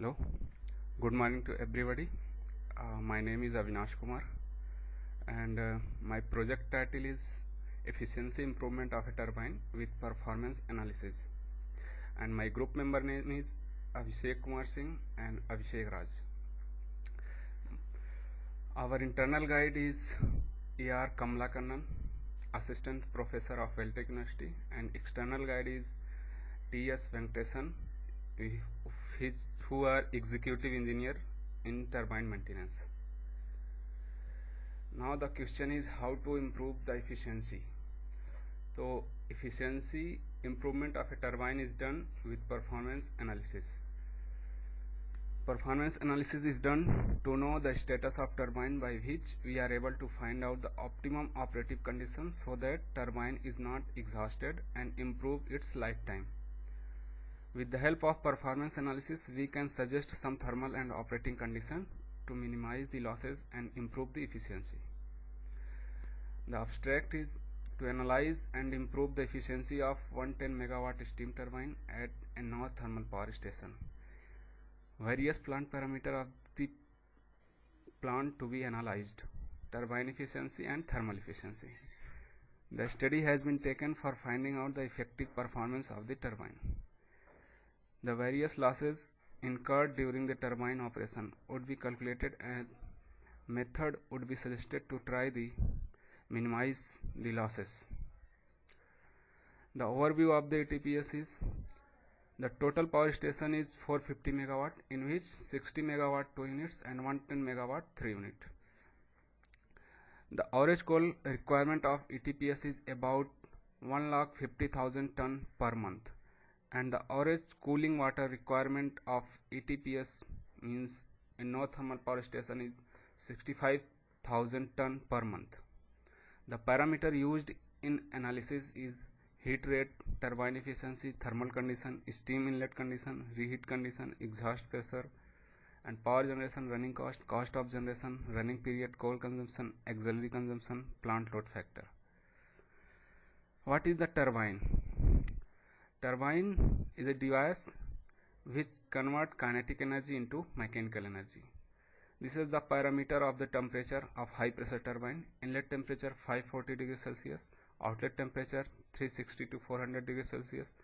Hello, good morning to everybody. My name is Avinash Kumar, and my project title is Efficiency Improvement of a Turbine with Performance Analysis. And my group member name is Abhishek Kumar Singh and Abhishek Raj. Our internal guide is E.R. Kamalakannan, Assistant Professor of Weltec University, and external guide is T.S. Venkatesan, who are Executive Engineer in Turbine Maintenance. Now the question is how to improve the efficiency. So efficiency improvement of a turbine is done with performance analysis. Performance analysis is done to know the status of turbine, by which we are able to find out the optimum operative conditions so that turbine is not exhausted and improve its lifetime. With the help of performance analysis, we can suggest some thermal and operating conditions to minimize the losses and improve the efficiency. The abstract is to analyze and improve the efficiency of 110 megawatt steam turbine at a North thermal power station. Various plant parameters of the plant to be analyzed: turbine efficiency and thermal efficiency. The study has been taken for finding out the effective performance of the turbine. The various losses incurred during the turbine operation would be calculated, and method would be suggested to try the minimize the losses. The overview of the ETPS is: the total power station is 450 megawatt, in which 60 megawatt 2 units and 110 megawatt 3 unit. The average coal requirement of ETPS is about 1,50,000 ton per month, and the average cooling water requirement of ETPS means in North thermal power station is 65,000 ton per month. The parameter used in analysis is heat rate, turbine efficiency, thermal condition, steam inlet condition, reheat condition, exhaust pressure, and power generation running cost, cost of generation, running period, coal consumption, auxiliary consumption, plant load factor. What is the turbine? Turbine is a device which converts kinetic energy into mechanical energy. This is the parameter of the temperature of high pressure turbine: inlet temperature 540 degrees Celsius, outlet temperature 360 to 400 degrees Celsius,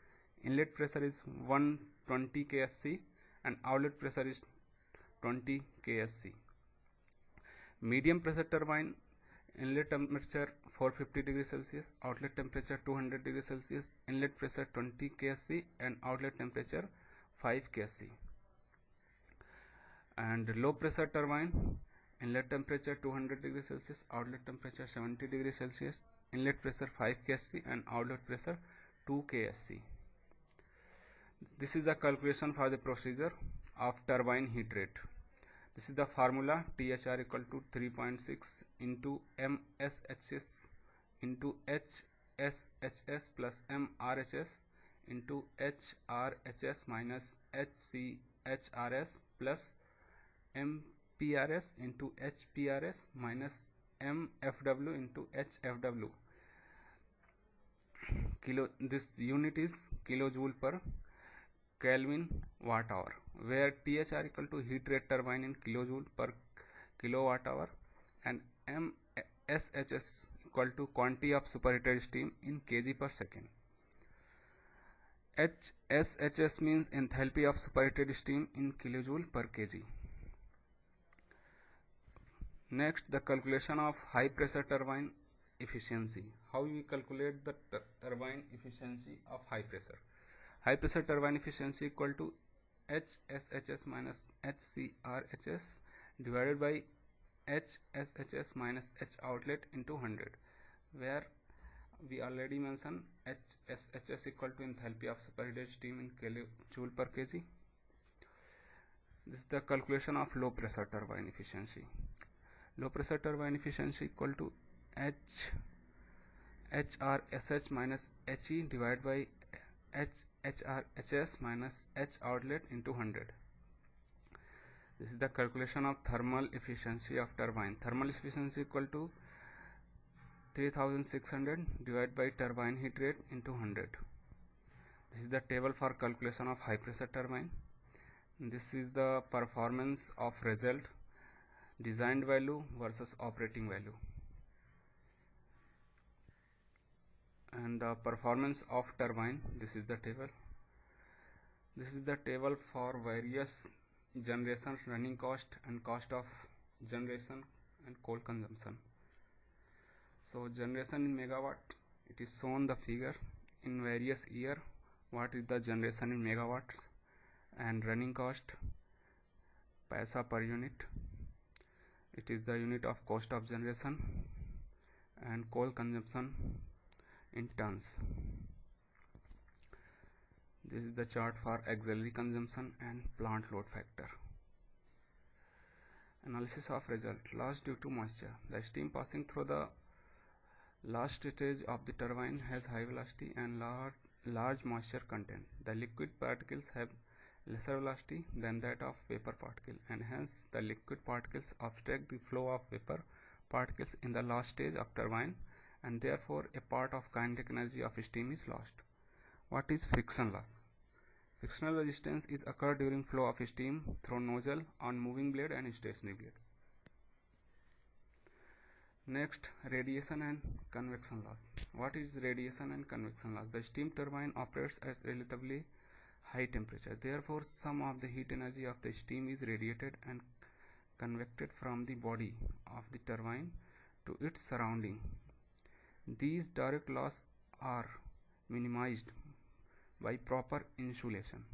inlet pressure is 120 ksc and outlet pressure is 20 ksc. Medium pressure turbine: inlet temperature 450 degrees Celsius, outlet temperature 200 degrees Celsius, inlet pressure 20 ksc and outlet temperature 5 ksc. And low pressure turbine: inlet temperature 200 degrees Celsius, outlet temperature 70 degrees Celsius, inlet pressure 5 ksc and outlet pressure 2 ksc. This is the calculation for the procedure of turbine heat rate. This is the formula: THR equal to 3.6 into MSHS into HSHS plus MRHS into HRHS minus HCHRS plus MPRS into HPRS minus MFW into HFW. This unit is kilojoule per Kelvin watt hour, where THR equal to heat rate turbine in kilojoule per kilowatt hour and MSHS equal to quantity of superheated steam in kg per second. HSHS means enthalpy of superheated steam in kilojoule per kg. Next, the calculation of high pressure turbine efficiency. How we calculate the turbine efficiency of high pressure? High pressure turbine efficiency equal to HSHS minus HCRHS divided by HSHS minus H outlet into 100, where we already mentioned HSHS equal to enthalpy of superheated steam in kilojoule per kg. This is the calculation of low pressure turbine efficiency. Low pressure turbine efficiency equal to HRSH minus HE divided by HRHS minus H outlet into 100. This is the calculation of thermal efficiency of turbine. Thermal efficiency equal to 3600 divided by turbine heat rate into 100. This is the table for calculation of high pressure turbine. This is the performance of result, designed value versus operating value. And the performance of turbine, this is the table. This is the table for various generations, running cost and cost of generation and coal consumption. So generation in megawatt, it is shown the figure in various year, what is the generation in megawatts, and running cost paisa per unit, it is the unit of cost of generation, and coal consumption in tons. This is the chart for auxiliary consumption and plant load factor. Analysis of result. Loss due to moisture. The steam passing through the last stage of the turbine has high velocity and large moisture content. The liquid particles have lesser velocity than that of vapor particle, and hence the liquid particles obstruct the flow of vapor particles in the last stage of turbine, and therefore a part of kinetic energy of steam is lost. What is friction loss? Frictional resistance is occurred during flow of steam through nozzle on moving blade and stationary blade. Next, radiation and convection loss. What is radiation and convection loss? The steam turbine operates at relatively high temperature. Therefore, some of the heat energy of the steam is radiated and convected from the body of the turbine to its surrounding. These direct loss are minimized by proper insulation.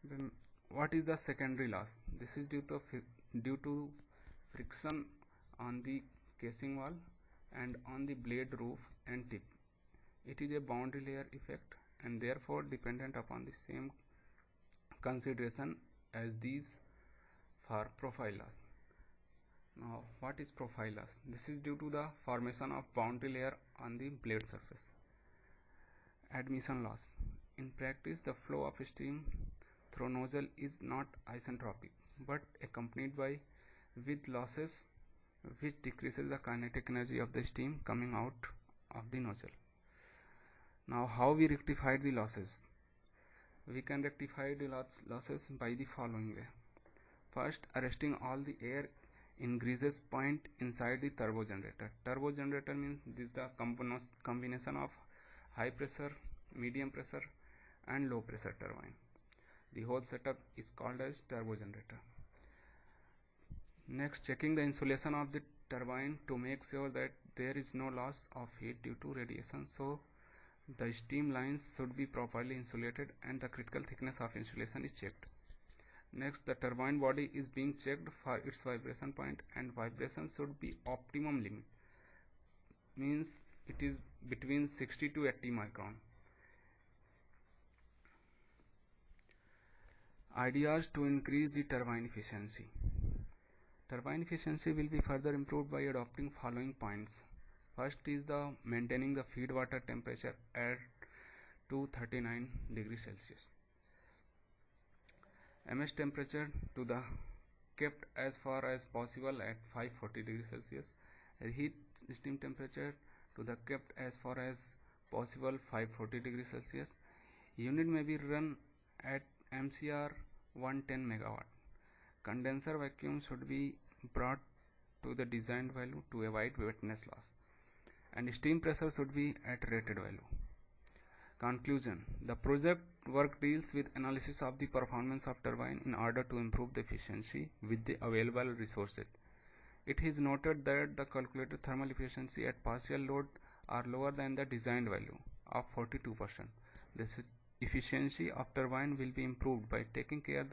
Then, what is the secondary loss? This is due to friction on the casing wall and on the blade roof and tip. It is a boundary layer effect and therefore dependent upon the same consideration as these for profile loss. Now, what is profile loss? This is due to the formation of boundary layer on the blade surface. Admission loss. In practice, the flow of steam through nozzle is not isentropic but accompanied with losses which decreases the kinetic energy of the steam coming out of the nozzle. Now, how we rectify the losses? We can rectify the losses by the following way. First, arresting all the air ingresses point inside the turbo generator. Turbo generator means this is the combination of high pressure, medium pressure and low pressure turbine. The whole setup is called as turbo generator. Next, checking the insulation of the turbine to make sure that there is no loss of heat due to radiation. So the steam lines should be properly insulated and the critical thickness of insulation is checked. Next, the turbine body is being checked for its vibration point, and vibration should be optimum limit, means it is between 60 to 80 micron. Ideas to increase the turbine efficiency. Turbine efficiency will be further improved by adopting following points. First is the maintaining the feed water temperature at 239 degrees Celsius. MS temperature to the kept as far as possible at 540 degrees Celsius. Reheat steam temperature to the kept as far as possible 540 degrees Celsius. Unit may be run at MCR 110 megawatt. Condenser vacuum should be brought to the designed value to avoid wetness loss, and steam pressure should be at rated value. Conclusion. The project work deals with analysis of the performance of turbine in order to improve the efficiency with the available resources. It is noted that the calculated thermal efficiency at partial load are lower than the designed value of 42%. The efficiency of turbine will be improved by taking care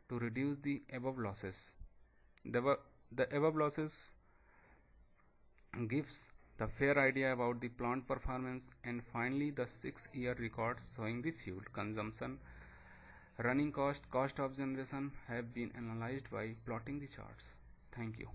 to reduce the above losses. The above losses gives the fair idea about the plant performance, and finally the 6-year records showing the fuel consumption, running cost, cost of generation have been analyzed by plotting the charts. Thank you.